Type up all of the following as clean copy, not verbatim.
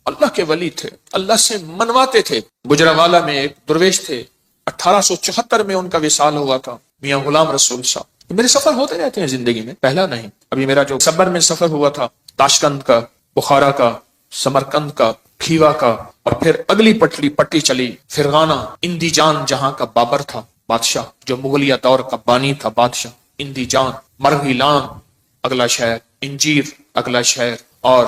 اللہ کے ولی تھے، اللہ سے منواتے تھے۔ گجرانوالہ میں ایک درویش تھے، 1874 میں ان کا وصال ہوا تھا، میاں غلام رسول صاحب۔ میرے سفر ہوتے رہتے ہیں زندگی میں، پہلا نہیں۔ ابھی میرا جو صبر میں سفر ہوا تھا، تاشقند کا، بخارا کا، سمرقند کا، کھیوا کا، اور پھر اگلی پٹی چلی فرغانہ، اندی جان جہاں کا بابر تھا بادشاہ، جو مغلیہ دور کا بانی تھا بادشاہ، اندی جان، مرغیلان اگلا شہر، انجیر اگلا شہر، اور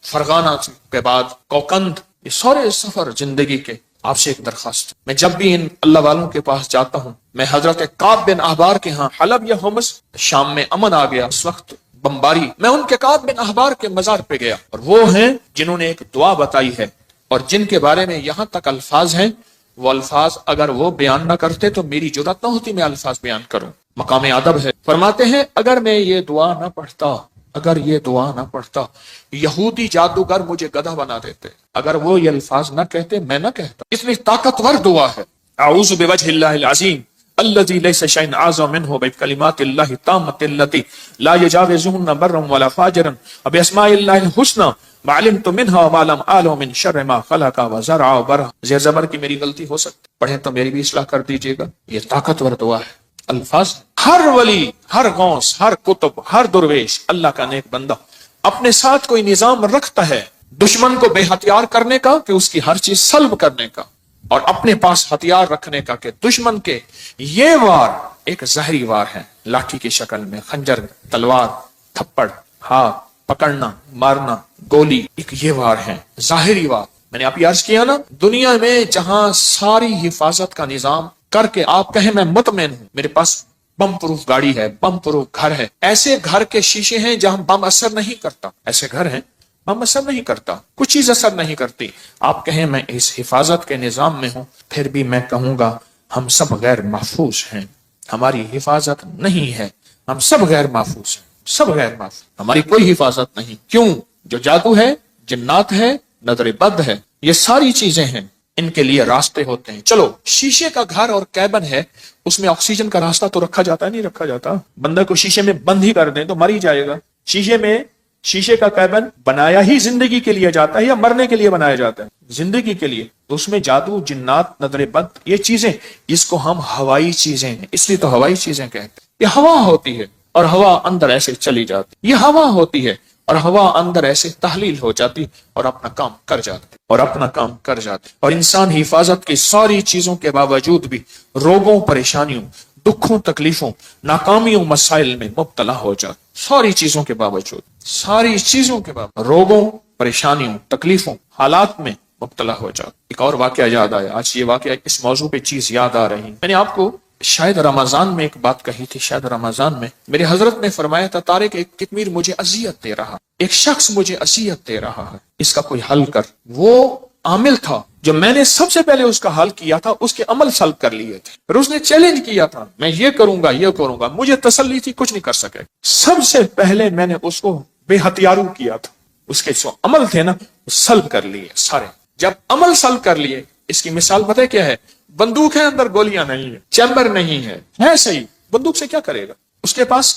فرغانہ کے بعد کوکند۔ یہ سارے سفر زندگی کے۔ آپ سے ایک درخواست، میں جب بھی ان اللہ والوں کے پاس جاتا ہوں، میں حضرت کعب بن احبار کے ہاں حلب یا حمص، شام میں امن آ گیا اس وقت بمباری، میں ان کے کعب بن احبار کے مزار پہ گیا، اور وہ ہیں جنہوں نے ایک دعا بتائی ہے، اور جن کے بارے میں یہاں تک الفاظ ہیں، وہ الفاظ اگر وہ بیان نہ کرتے تو میری جرات نہ ہوتی میں الفاظ بیان کروں۔ مقام ادب ہے۔ فرماتے ہیں اگر میں یہ دعا نہ پڑھتا، اگر یہ دعا نہ پڑھتا، یہودی جادوگر مجھے گدھا بنا دیتے۔ اگر وہ یہ الفاظ نہ کہتے، میں نہ کہتا۔ اتنی طاقتور دعا ہے۔ اعوذ بوجہ اللہ العظیم الذی لیس شیء اعظم منہ بکلمات اللہ التامۃ التی لا یجاوزہن بر ولا فاجر باسماء اللہ الحسنی ما علمت منها وما لم اعلم من شر ما خلق وزرع وبرع۔ زیر زبر کی میری غلطی ہو سکتی، پڑھیں تو میری بھی اصلاح کر دیجیے گا۔ یہ طاقتور دعا ہے۔ الفاظ، ہر ولی، ہر غوث، ہر کتب، ہر درویش، اللہ کا نیک بندہ اپنے ساتھ کوئی نظام رکھتا ہے دشمن کو بے ہتھیار کرنے کا، کہ اس کی ہر چیز سلب کرنے کا، اور اپنے پاس ہتھیار رکھنے کا، کہ دشمن کے یہ وار ایک زہری وار ہے، لاٹھی کی شکل میں، خنجر، تلوار، تھپڑ، ہاتھ پکڑنا، مارنا، گولی، ایک یہ وار ہے، ظاہری وار۔ میں نے آپ یہ عرض کیا نا، دنیا میں جہاں ساری حفاظت کا نظام کر کے آپ کہیں میں مطمئن ہوں، میرے پاس بم پروف گاڑی ہے، بم پروف گھر ہے، ایسے گھر کے شیشے ہیں جہاں بم اثر نہیں کرتا، ایسے گھر ہیں بم اثر نہیں کرتا، کچھ چیز اثر نہیں کرتی۔ آپ کہیں میں اس حفاظت کے نظام میں ہوں، پھر بھی میں کہوں گا ہم سب غیر محفوظ ہیں، ہماری حفاظت نہیں ہے، ہم سب غیر محفوظ ہیں، سب غیر محفوظ، ہماری کوئی حفاظت نہیں۔ کیوں؟ جو جادو ہے، جنات ہے، نظر بد ہے، یہ ساری چیزیں ہیں، ان کے لیے راستے ہوتے ہیں۔ چلو شیشے کا گھر اور کیبن ہے، اس میں آکسیجن کا راستہ تو رکھا جاتا ہے، نہیں رکھا جاتا؟ بندہ کو شیشے میں بند ہی کر دیں تو مر ہی جائے گا۔ شیشے کا کیبن بنایا ہی زندگی کے لیے جاتا ہے یا مرنے کے لیے بنایا جاتا ہے؟ زندگی کے لیے۔ تو اس میں جادو، جنات، نظر بد، یہ چیزیں، اس کو ہم ہوائی چیزیں ہیں، اس لیے تو ہوائی چیزیں کہتے ہیں۔ یہ ہوا ہوتی ہے اور ہوا اندر ایسے چلی جاتی، یہ ہوا ہوتی ہے اور ہوا اندر ایسے تحلیل ہو جاتی اور اپنا کام کر جاتی، اور اپنا کام کر جاتی۔ اور انسان حفاظت کی ساری چیزوں کے باوجود بھی روگوں، پریشانیوں، دکھوں، تکلیفوں، ناکامیوں، مسائل میں مبتلا ہو جاتا، ساری چیزوں کے باوجود، ساری چیزوں کے باوجود روگوں، پریشانیوں، تکلیفوں، حالات میں مبتلا ہو جاتا۔ ایک اور واقعہ یاد آیا، آج یہ واقعہ اس موضوع پہ چیز یاد آ رہی۔ میں نے آپ کو شاید رمضان میں ایک بات کہی تھی، شاید رمضان میں میرے حضرت نے فرمایا تھا، طارق ایک کتمیر مجھے اذیت دے رہا، ایک شخص مجھے اذیت دے رہا ہے، اس کا کوئی حل کر۔ وہ عامل تھا جو میں نے سب سے پہلے اس کا حل کیا تھا، اس کے عمل سلب کر لیے تھے، پھر اس نے چیلنج کیا تھا، میں یہ کروں گا، یہ کروں گا، مجھے تسلی تھی کچھ نہیں کر سکے۔ سب سے پہلے میں نے اس کو بے ہتھیارو کیا تھا، اس کے جو عمل تھے نا سلب کر لیے سارے۔ جب عمل سلب کر لیے، اس کی مثال پتہ ہے کیا ہے؟ بندوق ہے، اندر گولیاں نہیں ہے، چیمبر نہیں ہے صحیح، بندوق سے کیا کرے گا؟ اس کے پاس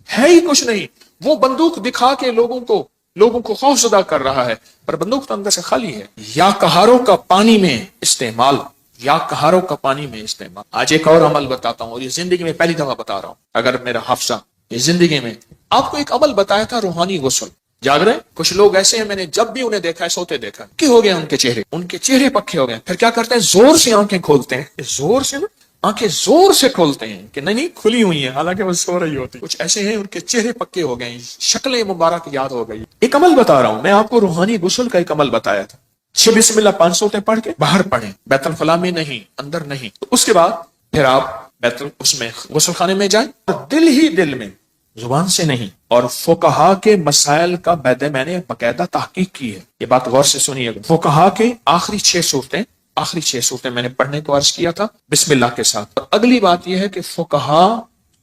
ہے ہی کچھ نہیں، وہ بندوق دکھا کے لوگوں کو خوفزدہ کر رہا ہے، پر بندوق تو اندر سے خالی ہے۔ یا کہاروں کا پانی میں استعمال، یا کہاروں کا پانی میں استعمال۔ آج ایک اور عمل بتاتا ہوں، اور یہ زندگی میں پہلی دفعہ بتا رہا ہوں، اگر میرا حافظہ یہ زندگی میں آپ کو ایک عمل بتایا تھا، روحانی غسل۔ جاگ رہے کچھ لوگ ایسے ہیں، میں نے جب بھی انہیں دیکھا ہے سوتے دیکھا، کہ ہو گئے ان کے چہرے پکے ہو گئے، پھر کیا کرتے ہیں؟ زور سے آنکھیں کھولتے ہیں، زور سے نا آنکھیں زور سے کھولتے ہیں کہ نہیں کھلی ہوئی ہیں، حالانکہ وہ سو رہی ہوتی۔ کچھ ایسے ہیں ان کے چہرے پکے ہو گئے، شکلیں مبارک یاد ہو گئی۔ ایک عمل بتا رہا ہوں میں آپ کو، روحانی غسل کا ایک عمل بتایا تھا۔ بسم اللہ 5 سورتیں پڑھ کے باہر پڑھیں، بیت الخلاء میں نہیں، اندر نہیں۔ تو اس کے بعد پھر آپ اس میں غسل خانے میں جائیں، اور دل ہی دل میں، زبان سے نہیں۔ اور فقہا کے مسائل کا میں نے باقاعدہ تحقیق کی ہے، یہ بات غور سے سنیے گا۔ فقہا کے آخری 6 صورتیں میں نے پڑھنے کو عرض کیا تھا بسم اللہ کے ساتھ۔ اور اگلی بات یہ ہے کہ فقہا،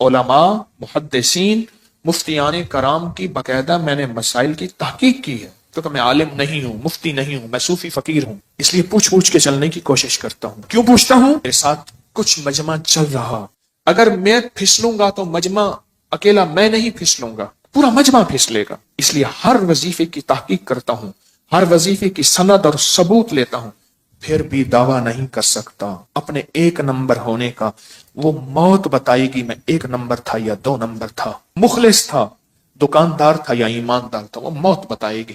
علماء، محدثین، مفتیان کرام کی باقاعدہ میں نے مسائل کی تحقیق کی ہے، کیونکہ میں عالم نہیں ہوں، مفتی نہیں ہوں، میں صوفی فقیر ہوں، اس لیے پوچھ کے چلنے کی کوشش کرتا ہوں۔ کیوں پوچھتا ہوں؟ میرے ساتھ کچھ مجمع چل رہا، اگر میں پھسلوں گا تو مجمع اکیلا میں نہیں پھسلوں گا، پورا مجمع پھسلے گا، اس لیے ہر وظیفے کی تحقیق کرتا ہوں، ہر وظیفے کی سند اور ثبوت لیتا ہوں، پھر بھی دعویٰ نہیں کر سکتا اپنے ایک نمبر ہونے کا۔ وہ موت بتائے گی میں ایک نمبر تھا یا دو نمبر تھا، مخلص تھا، دکاندار تھا یا ایماندار تھا، وہ موت بتائے گی۔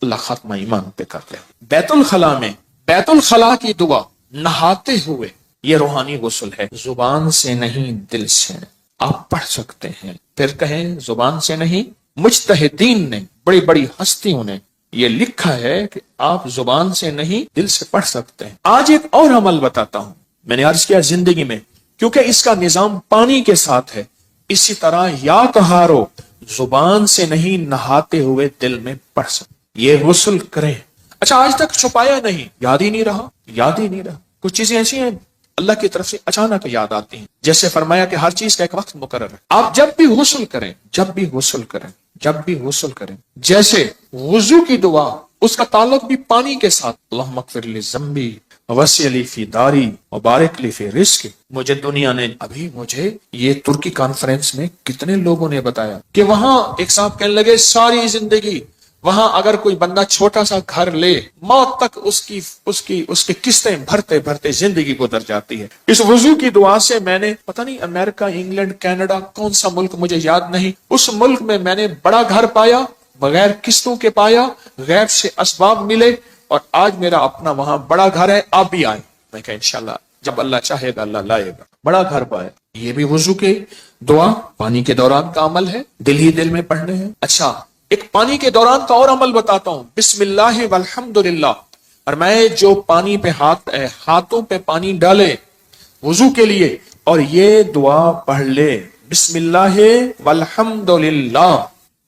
اللہ خاتمہ ایمان پہ کر لے۔ بیت الخلاء میں بیت الخلاء کی دعا نہاتے ہوئے، یہ روحانی غسل ہے، زبان سے نہیں دل سے آپ پڑھ سکتے ہیں۔ پھر کہیں زبان سے نہیں، مجتہدین نے، بڑی بڑی ہستیوں نے یہ لکھا ہے کہ آپ زبان سے نہیں دل سے پڑھ سکتے ہیں۔ آج ایک اور عمل بتاتا ہوں، میں نے عرض کیا زندگی میں کیونکہ اس کا نظام پانی کے ساتھ ہے، اسی طرح یا طہارو، زبان سے نہیں نہاتے ہوئے دل میں پڑھ سکتے، یہ غسل کریں۔ اچھا آج تک چھپایا نہیں، یاد ہی نہیں رہا، یاد ہی نہیں رہا۔ کچھ چیزیں ایسی ہیں اللہ کی طرف سے اچانک یاد آتی ہیں، جیسے فرمایا کہ ہر چیز کا ایک وقت مقرر ہے۔ آپ جب بھی غسل کریں، جب بھی غسل کریں، جب بھی غسل کریں، جیسے وضو کی دعا، اس کا تعلق بھی پانی کے ساتھ، اللہم اغفر لی ذنبی وسع لی فی داری وبارک لی فی رزقی۔ مجھے دنیا نے ابھی مجھے یہ ترکی کانفرنس میں کتنے لوگوں نے بتایا کہ وہاں ایک صاحب کہنے لگے ساری زندگی وہاں اگر کوئی بندہ چھوٹا سا گھر لے، موت تک اس کی قسطیں بھرتے بھرتے زندگی گزر جاتی ہے۔ اس وضو کی دعا سے میں نے پتہ نہیں امریکہ، انگلینڈ، کینیڈا، کون سا ملک مجھے یاد نہیں، اس ملک میں نے بڑا گھر پایا، بغیر قسطوں کے پایا، غیر سے اسباب ملے، اور آج میرا اپنا وہاں بڑا گھر ہے۔ آپ بھی آئیں، میں کہا انشاءاللہ جب اللہ چاہے گا اللہ لائے گا، بڑا گھر پایا۔ یہ بھی وضو کے دعا پانی کے دوران کا عمل ہے، دل ہی دل میں پڑھنے ہیں۔ اچھا ایک پانی کے دوران کا اور عمل بتاتا ہوں، بسم اللہ والحمدللہ، اور میں جو پانی پہ ہاتھوں پہ پانی ڈالے وضو کے لیے اور یہ دعا پڑھ لے، بسم اللہ والحمدللہ،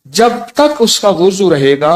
جب تک اس کا وضو رہے گا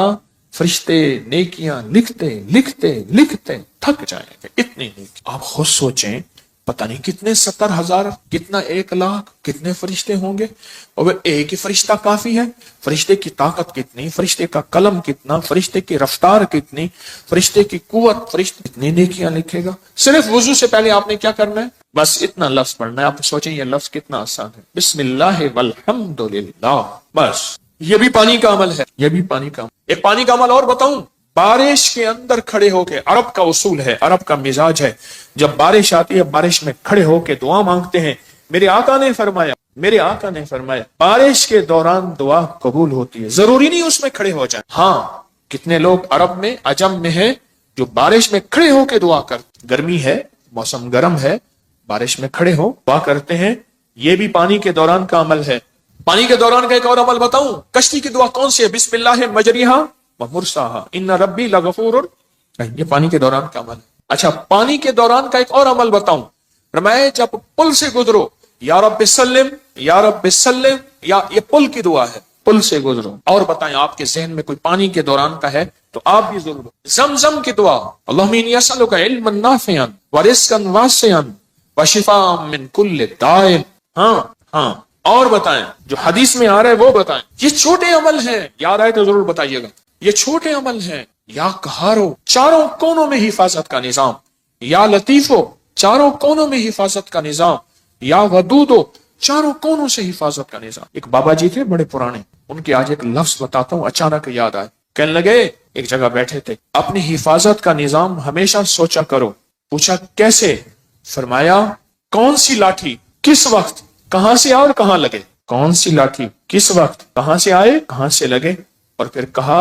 فرشتے نیکیاں لکھتے لکھتے لکھتے تھک جائیں گے، اتنی نیکی۔ آپ خود سوچیں، پتہ نہیں کتنے 70,000، کتنا 1,00,000، کتنے فرشتے ہوں گے، اور ایک ہی فرشتہ کافی ہے؟ فرشتے کی طاقت کتنی، فرشتے کا قلم کتنا، فرشتے کی رفتار کتنی، فرشتے کی قوت، فرشتے کتنی نیکیاں لکھے گا۔ صرف وضو سے پہلے آپ نے کیا کرنا ہے؟ بس اتنا لفظ پڑھنا ہے۔ آپ سوچیں یہ لفظ کتنا آسان ہے، بسم اللہ والحمدللہ، بس۔ یہ بھی پانی کا عمل ہے، یہ بھی پانی کا عمل۔ ایک پانی کا عمل اور بتاؤں، بارش کے اندر کھڑے ہو کے، عرب کا اصول ہے، عرب کا مزاج ہے، جب بارش آتی ہے بارش میں کھڑے ہو کے دعا مانگتے ہیں۔ میرے آقا نے فرمایا بارش کے دوران دعا قبول ہوتی ہے، ضروری نہیں اس میں کھڑے ہو جائیں۔ ہاں کتنے لوگ عرب میں، عجم میں ہیں جو بارش میں کھڑے ہو کے دعا کرتے، گرمی ہے، موسم گرم ہے، بارش میں کھڑے ہو دعا کرتے ہیں، یہ بھی پانی کے دوران کا عمل ہے۔ پانی کے دوران کا ایک اور عمل بتاؤں، کشتی کی دعا کون سی ہے؟ بسم اللہ مجریہا ومرساہا ان ربی لغفور، یہ پانی کے دوران کا عمل ہے۔ اچھا پانی کے دوران کا ایک اور عمل بتاؤں، فرمایا جب پل سے گزرو، یا رب سلم یا رب سلم، یا یہ پل کی دعا ہے، پل سے گزرو۔ اور بتائیں آپ کے ذہن میں کوئی پانی کے دوران کا ہے تو آپ بھی ضرور۔ زمزم کی دعا، اللہم انی اسألک علما نافعا ورزقا واسعا وشفاء من کل داء۔ ہاں اور بتائیں جو حدیث میں آ رہا ہے وہ بتائیں۔ یہ چھوٹے عمل ہیں، یاد آئے تو ضرور بتائیے گا، یہ چھوٹے عمل ہیں۔ یا قہارو، چاروں کونوں میں حفاظت کا نظام، یا لطیفو، چاروں کونوں میں حفاظت کا نظام، یا ودودو، چاروں کونوں سے حفاظت کا نظام۔ ایک بابا جی تھے بڑے پرانے، ان کے آج ایک لفظ بتاتا ہوں، اچانک یاد آئے۔ کہنے لگے ایک جگہ بیٹھے تھے، اپنی حفاظت کا نظام ہمیشہ سوچا کرو۔ پوچھا کیسے؟ فرمایا کون سی لاٹھی کس وقت کہاں سے آئے اور کہاں لگے، کون سی لاٹھی کس وقت کہاں سے آئے کہاں سے لگے، اور پھر کہا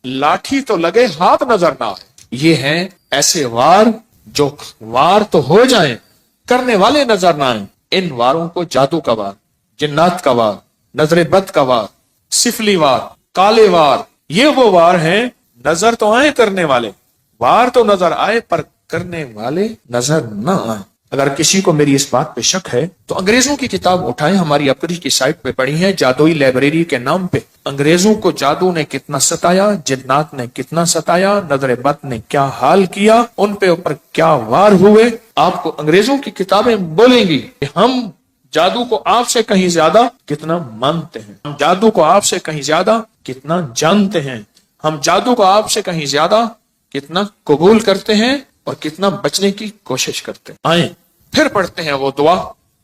لاٹھی تو لگے ہاتھ نظر نہ آئے۔ یہ ہیں ایسے وار جو وار تو ہو جائیں کرنے والے نظر نہ آئیں۔ ان واروں کو جادو کا وار، جنات کا وار، نظر بد کا وار، سفلی وار، کالے وار، یہ وہ وار ہیں نظر تو آئے کرنے والے، وار تو نظر آئے پر کرنے والے نظر نہ آئے۔ اگر کسی کو میری اس بات پہ شک ہے تو انگریزوں کی کتاب اٹھائیں، ہماری اپنی کی سائٹ پہ پڑھی ہے، جادوئی لائبریری کے نام پہ۔ انگریزوں کو جادو نے کتنا ستایا، جنات نے کتنا ستایا، نظر بد نے کیا حال کیا، ان پہ اوپر کیا وار ہوئے۔ آپ کو انگریزوں کی کتابیں بولیں گی کہ ہم جادو کو آپ سے کہیں زیادہ کتنا مانتے ہیں، ہم جادو کو آپ سے کہیں زیادہ کتنا جانتے ہیں، ہم جادو کو آپ سے کہیں زیادہ کتنا قبول کرتے ہیں اور کتنا بچنے کی کوشش کرتے ہیں۔ آئیں پھر پڑھتے ہیں وہ دعا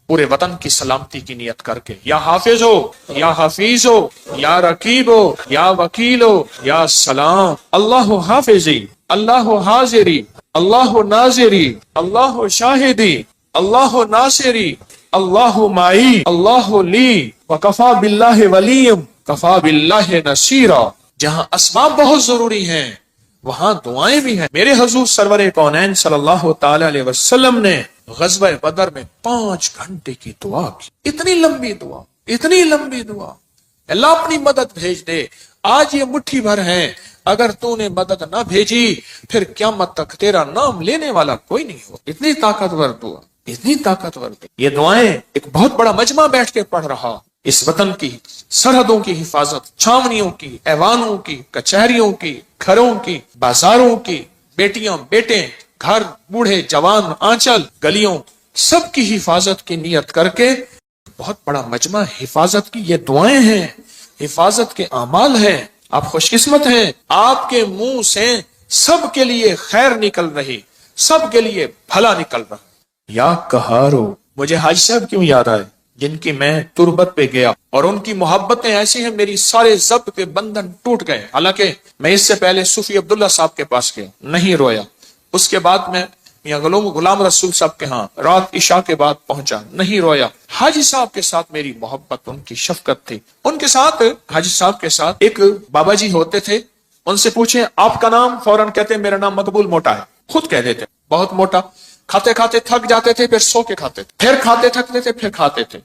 پورے وطن کی سلامتی کی نیت کر کے، یا حافظ ہو، یا حفیظ ہو، یا رقیب ہو، یا وکیل ہو، یا سلام، اللہ حافظی، اللہ حاضری، اللہ ناظری، اللہ شاہدی، اللہ ناصری، اللہ معی، اللہ لی، وکفا باللہ ولیم، کفا باللہ نصیرا۔ جہاں اسباب بہت ضروری ہیں وہاں دعائیں بھی ہیں۔ میرے حضور سرور کونین صلی اللہ تعالی علیہ وسلم نے غزوہ بدر میں 5 گھنٹے کی دعا کی، اتنی لمبی دعا، اتنی لمبی دعا، اللہ اپنی مدد بھیج دے، آج یہ مٹھی بھر ہیں، اگر تو نے مدد نہ بھیجی پھر قیامت تک تیرا نام لینے والا کوئی نہیں ہو۔ اتنی طاقتور دعا، اتنی طاقتور دعا۔ یہ دعائیں ایک بہت بڑا مجمع بیٹھ کے پڑھ رہا، اس وطن کی سرحدوں کی حفاظت، چھاونیوں کی، ایوانوں کی، کچہریوں کی، گھروں کی، بازاروں کی، بیٹیاں بیٹے، گھر، بوڑھے جوان، آنچل، گلیوں، سب کی حفاظت کی نیت کر کے بہت بڑا مجمع حفاظت کی یہ دعائیں ہیں، حفاظت کے اعمال ہیں۔ آپ خوش قسمت ہیں، آپ کے منہ سے سب کے لیے خیر نکل رہی، سب کے لیے بھلا نکل رہا۔ یا قہارو، مجھے حاجی صاحب کیوں یاد آئے جن کی میں تربت پہ گیا اور ان کی محبتیں ایسی ہیں میری سارے ضبط کے بندھن ٹوٹ گئے۔ حالانکہ میں اس سے پہلے صوفی عبداللہ صاحب کے پاس گیا، نہیں رویا۔ اس کے بعد میں میاں غلام رسول صاحب کے ہاں رات عشاء کے بعد پہنچا، نہیں رویا۔ حاجی صاحب کے ساتھ میری محبت، ان کی شفقت تھی۔ ان کے ساتھ، حاجی صاحب کے ساتھ ایک بابا جی ہوتے تھے، ان سے پوچھیں آپ کا نام، فوراً کہتے میرا نام مقبول موٹا ہے، خود کہہ دیتے بہت موٹا۔ کھاتے کھاتے تھک جاتے تھے، پھر سو کے کھاتے تھے، پھر کھاتے تھکتے تھے، پھر کھاتے تھے،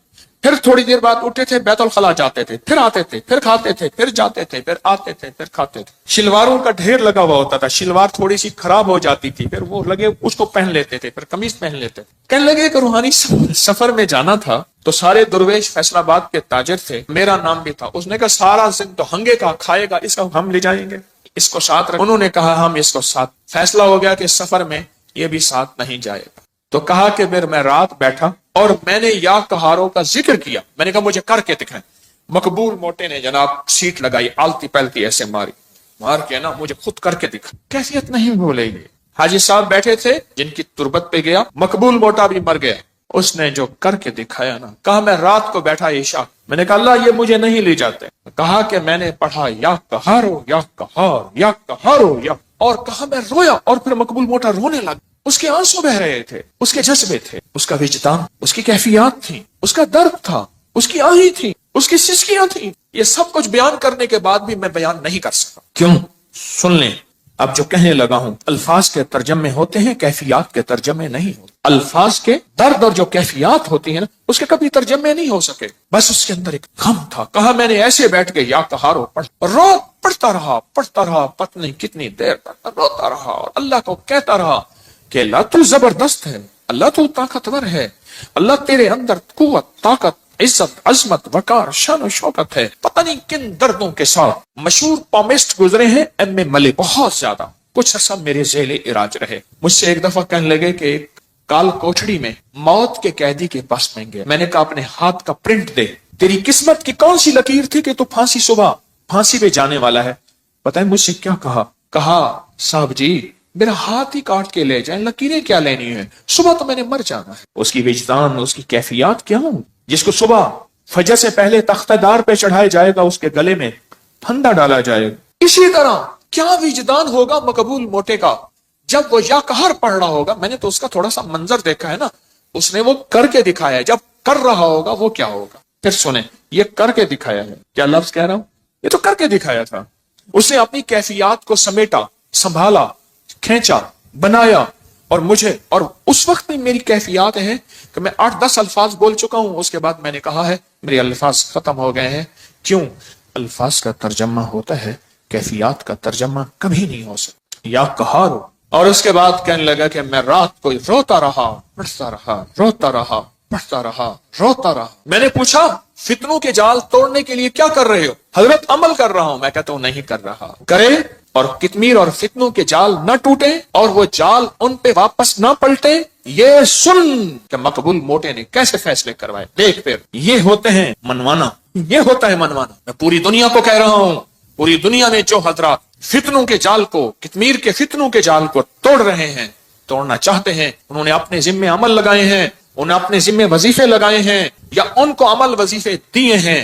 پھر تھوڑی دیر بعد اٹھتے تھے، بیت الخلا جاتے تھے، پھر آتے تھے، پھر کھاتے تھے، پھر جاتے تھے، پھر آتے تھے، پھر کھاتے تھے۔ شلواروں کا ڈھیر لگا ہوا ہوتا تھا، شلوار تھوڑی سی خراب ہو جاتی تھی، پھر وہ لگے اس کو پہن لیتے تھے، پھر قمیض پہن لیتے تھے۔ کہنے لگے کہ روحانی سفر میں جانا تھا تو سارے درویش فیصل آباد کے تاجر تھے، میرا نام بھی تھا۔ اس نے کہا سارا زند تو ہنگے کا کھائے گا، اس کا ہم لے جائیں گے، اس کو ساتھ رکھ۔ انہوں نے کہا ہم اس کو ساتھ۔ فیصلہ ہو گیا کہ سفر میں یہ بھی ساتھ نہیں جائے گا۔ تو کہا کہ پھر میں رات بیٹھا اور میں نے یا قہاروں کا ذکر کیا، میں نے کہا مجھے کر کے دکھائیں۔ مقبول موٹے نے جناب سیٹ لگائی، آلتی پلتی ایسے ماری، مار کے نا مجھے خود کر کے دکھا، کیفیت نہیں بھولے گی۔ حاجی صاحب بیٹھے تھے جن کی تربت پہ گیا، مقبول موٹا بھی مر گیا، اس نے جو کر کے دکھایا نا، کہا میں رات کو بیٹھا عشاء، میں نے کہا اللہ یہ مجھے نہیں لے جاتے، کہا کہ میں نے پڑھا یا قہارو یا قہار یا قہارو یا، اور کہا میں رویا، اور پھر مقبول موٹا رونے لگا۔ اس کے آنسو بہ رہے تھے، اس کے جذبے تھے، اس کا وجدان، اس کی کیفیات تھی، اس کا درد تھا، اس کی آہیں تھی، اس کی سسکیاں تھیں۔ یہ سب کچھ بیان کرنے کے بعد بھی میں بیان نہیں کر سکا۔ کیوں؟ سن لیں، اب جو کہنے لگا ہوں الفاظ کے ترجمے ہوتے ہیں، کیفیات کے ترجمے نہیں ہوتے۔ الفاظ کے درد اور جو کیفیات ہوتی ہیں نا، اس کے کبھی ترجمے نہیں ہو سکے۔ بس اس کے اندر ایک غم تھا۔ کہا میں نے ایسے بیٹھ کے یا قہارو پڑھتا رہا، پتہ کتنی دیر تک روتا رہا، اور اللہ کو کہتا رہا کہ اللہ تو زبردست ہے، اللہ تو طاقتور ہے، اللہ تیرے اندر قوت، طاقت، عزت، عظمت، وقار، شان و شوکت ہے۔ پتہ نہیں کن دردوں کے ساتھ مشہور پامسٹ گزرے ہیں ایم اے ملک، بہت زیادہ، کچھ عرصہ میرے ذیل علاج رہے۔ مجھ سے ایک دفعہ کہنے لگے کہ ایک کال کوٹڑی میں موت کے قیدی کے پاس میں گیا، میں نے کہا اپنے ہاتھ کا پرنٹ دے، تیری قسمت کی کون سی لکیر تھی کہ تو صبح پھانسی پہ جانے والا ہے؟ پتہ ہے مجھ سے کیا کہا صاحب جی میرا ہاتھ ہی کاٹ کے لے جائیں، لکیریں کیا لینی ہے، صبح تو میں نے مر جانا ہے۔ اس کی وجدان، اس کی کیفیات کیا ہوں، جس کو صبح فجر سے پہلے تختہ دار پہ چڑھایا جائے گا، اس کے گلے میں پھندا ڈالا جائے گا۔ اسی طرح کیا وجدان ہوگا مقبول موٹے کا جب وہ یا قہر پڑھ رہا ہوگا۔ میں نے تو اس کا تھوڑا سا منظر دیکھا ہے نا، اس نے وہ کر کے دکھایا ہے، جب کر رہا ہوگا وہ کیا ہوگا۔ پھر سنیں، یہ کر کے دکھایا ہے، کیا لفظ کہہ رہا ہوں، یہ تو کر کے دکھایا تھا۔ اس نے اپنی کیفیات کو سمیٹا، سنبھالا، کھینچا، بنایا، اور مجھے، اور اس وقت میں میری کیفیات ہیں کہ میں 8-10 الفاظ بول چکا ہوں، اس کے بعد میں نے کہا ہے میرے الفاظ ختم ہو گئے ہیں۔ کیوں؟ الفاظ کا ترجمہ ہوتا ہے، کیفیات کا ترجمہ کبھی نہیں ہو سکتا۔ یا قہارو، اور اس کے بعد کہنے لگا کہ میں رات کو روتا رہا، پڑھتا رہا، روتا رہا، پڑھتا رہا، روتا رہا۔ میں نے پوچھا فتنوں کے جال توڑنے کے لیے کیا کر رہے ہو؟ حضرت عمل کر رہا ہوں۔ میں کہتا ہوں نہیں کر رہا۔ کرے اور کتمیر اور فتنوں کے جال نہ ٹوٹے اور وہ جال ان پہ واپس نہ پلٹے، یہ سن کہ مقبول موٹے نے کیسے فیصلے کروائے۔ دیکھ پھر یہ ہوتے ہیں منوانا، یہ ہوتا ہے منوانا۔ میں پوری دنیا کو کہہ رہا ہوں، پوری دنیا میں جو حضرات فتنوں کے جال کو، کتمیر کے فتنوں کے جال کو توڑ رہے ہیں، توڑنا چاہتے ہیں، انہوں نے اپنے ذمے عمل لگائے ہیں، انہیں اپنے ذمے وظیفے لگائے ہیں یا ان کو عمل وظیفے دیے ہیں،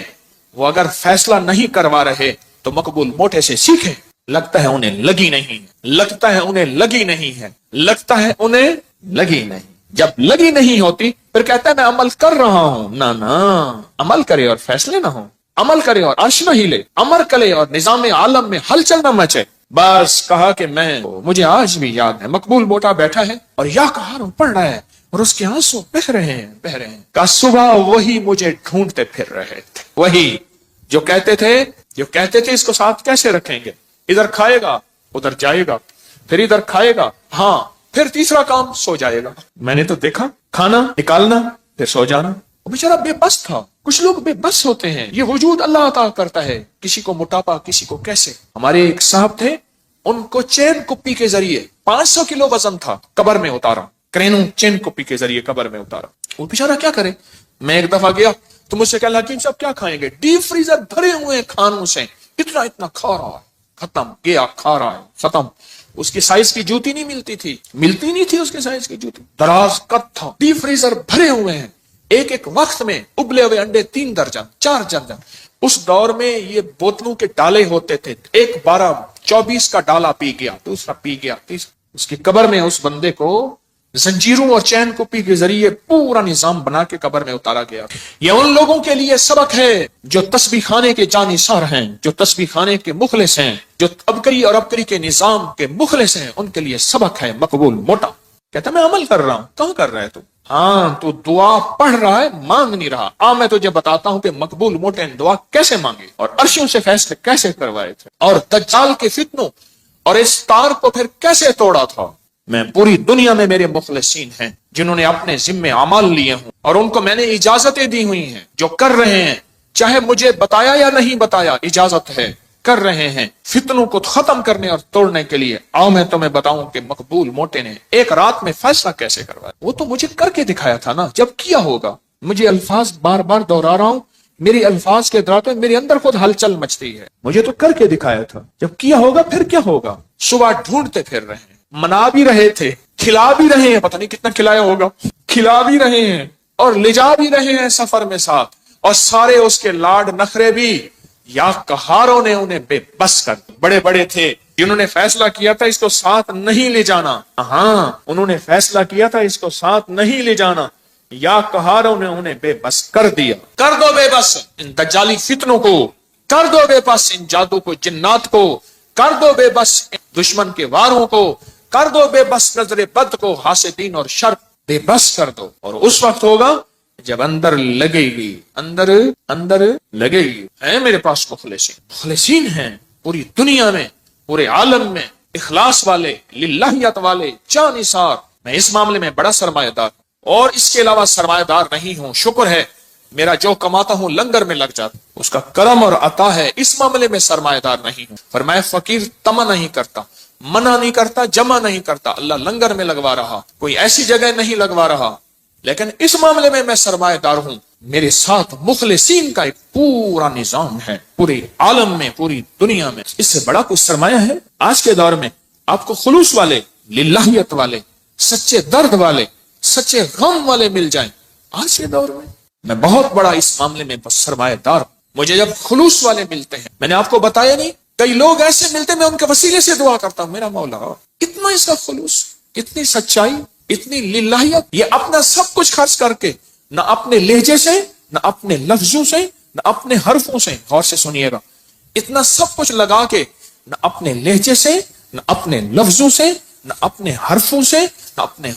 وہ اگر فیصلہ نہیں کروا رہے تو مقبول موٹے سے سیکھیں۔ لگتا ہے انہیں لگی نہیں ہے، لگتا ہے انہیں لگی نہیں ہے، لگتا ہے انہیں لگی نہیں۔ جب لگی نہیں ہوتی پھر کہتا ہے میں عمل کر رہا ہوں۔ نہ عمل کرے اور فیصلے نہ ہوں، عمل کرے اور عرش نہ ہلے، عمل کرے اور نظام عالم میں ہلچل نہ مچے۔ بس کہا کہ مجھے آج بھی یاد ہے، مقبول موٹا بیٹھا ہے اور یا کہاروں پڑھ رہا ہے اور اس کے آنسو بہ رہے ہیں کہ صبح وہی مجھے ڈھونڈتے پھر رہے تھے، وہی جو کہتے تھے اس کو ساتھ کیسے رکھیں گے، ادھر کھائے گا ادھر جائے گا، پھر ادھر کھائے گا، ہاں پھر تیسرا کام سو جائے گا۔ میں نے تو دیکھا کھانا نکالنا پھر سو جانا۔ وہ بیچارہ بے بس تھا۔ کچھ لوگ بے بس ہوتے ہیں، یہ وجود اللہ عطا کرتا ہے، کسی کو موٹاپا کسی کو کیسے۔ ہمارے ایک صاحب تھے، ان کو چین کپی کے ذریعے 500 کلو وزن تھا، قبر میں اتارا، کرینوں چین کپی کے ذریعے قبر میں اتارا۔ وہ بیچارہ کیا کرے۔ میں ایک دفعہ گیا تو مجھ سے کہا حکیم صاحب کیا کھائیں گے؟ ڈیپ فریزر بھرے ہوئے کھانوں سے، اتنا کھا رہا ہے، ختم گیا، کھا رہا ہے ختم۔ اس کی سائز کی جوتی نہیں ملتی نہیں تھی اس کے سائز کی جوتی، دراز قد تھا، ڈیپ فریزر بھرے ہوئے ہیں، ایک وقت میں ابلے ہوئے انڈے 3 درجن 4 درجن۔ اس دور میں یہ بوتلوں کے ڈالے ہوتے تھے، ایک 12-24 کا ڈالا پی گیا، دوسرا پی گیا، تیسرا۔ اس کی قبر میں اس بندے کو زنجیروں اور چین کپی کے ذریعے پورا نظام بنا کے قبر میں اتارا گیا۔ یہ ان لوگوں کے لیے سبق ہے جو تسبیح خانے کے جانثار ہیں، جو تسبیح خانے کے مخلص ہیں، جو ابکری اور ابکری کے نظام کے مخلص ہیں، ان کے لیے سبق ہے مقبول موٹا۔ کہتا میں عمل کر رہا ہوں۔ کہاں کر رہا ہے تو؟ ہاں تو دعا پڑھ رہا ہے، مانگ نہیں رہا۔ میں تجھے بتاتا ہوں کہ مقبول موٹے نے دعا کیسے مانگی اور عرشوں سے فیصلے کیسے کروائے تھے اور دجال کے فتنوں اور اس تار کو پھر کیسے توڑا تھا۔ میں پوری دنیا میں میرے مخلصین ہیں جنہوں نے اپنے ذمے اعمال لیے ہوں اور ان کو میں نے اجازتیں دی ہوئی ہیں، جو کر رہے ہیں، چاہے مجھے بتایا یا نہیں بتایا، اجازت ہے، کر رہے ہیں فتنوں کو ختم کرنے اور توڑنے کے لیے۔ میں تمہیں بتاؤں کہ مقبول موٹے نے ایک رات میں فیصلہ کیسے کروایا۔ وہ تو مجھے کر کے دکھایا تھا نا، جب کیا ہوگا۔ مجھے الفاظ بار بار دوہرا رہا ہوں، میری الفاظ کے دراتوں میرے اندر خود ہلچل مچتی ہے۔ مجھے تو کر کے دکھایا تھا، جب کیا ہوگا پھر کیا ہوگا۔ صبح ڈھونڈتے پھر رہے ہیں، منا بھی رہے تھے، کھلا بھی رہے ہیں، پتہ نہیں کتنا کھلایا ہوگا، کھلا بھی رہے ہیں اور لے جا بھی رہے ہیں سفر میں ساتھ، اور سارے اس کے لاڈ نخرے بھی یا قہاروں نے انہیں بے بس کر دیا۔ بڑے بڑے تھے جنہوں نے فیصلہ کیا تھا اس کو ساتھ نہیں لے جانا، ہاں انہوں نے فیصلہ کیا تھا اس کو ساتھ نہیں لے جانا، یا قہاروں نے انہیں بے بس کر دیا۔ کر دو بے بس ان دجالی فتنوں کو، کر دو بے بس ان جادو کو، جنات کو، کر دو بے بس دشمن کے واروں کو، کر دو بے بس نظر بد کو، حاسدین اور شر بے بس کر دو۔ اور اس وقت ہوگا جب اندر لگے گی، اندر لگے گی۔ ہے میرے پاس مخلصین ہیں پوری دنیا میں، پورے عالم میں، اخلاص والے، للہیت والے، جانثار۔ میں اس معاملے میں بڑا سرمایہ دار اور اس کے علاوہ سرمایہ دار نہیں ہوں۔ شکر ہے میرا جو کماتا ہوں لنگر میں لگ جاتا، اس کا کرم اور عطا ہے، اس معاملے میں سرمایہ دار نہیں ہوں۔ فرمایا فقیر تما نہیں کرتا، منع نہیں کرتا، جمع نہیں کرتا، اللہ لنگر میں لگوا رہا، کوئی ایسی جگہ نہیں لگوا رہا، لیکن اس معاملے میں سرمایہ دار ہوں۔ میرے ساتھ مخلصین کا ایک پورا نظام ہے، پورے عالم میں، پوری دنیا میں۔ اس سے بڑا کوئی سرمایہ ہے آج کے دور میں؟ آپ کو خلوص والے، للہیت والے، سچے درد والے، سچے غم والے مل جائیں آج کے دور میں بہت بڑا اس معاملے میں سرمایہ دار ہوں۔ مجھے جب خلوص والے ملتے ہیں، میں نے آپ کو بتایا نہیں، کئی لوگ ایسے ملتے ہیں، میں ان کے وسیلے سے دعا کرتا ہوں، میرا مولا اتنا اس کا خلوص، اتنی سچائی، اتنی للہیت، یہ اپنا سب کچھ خرچ کر کے، نہ اپنے لہجے سے، نہ اپنے لفظوں سے، نہ اپنے حرفوں سے، غور سے سنیے گا، اتنا سب کچھ لگا کے، نہ اپنے لہجے سے، نہ اپنے لفظوں سے، نہ اپنے حرفوں سے، نہ اپنے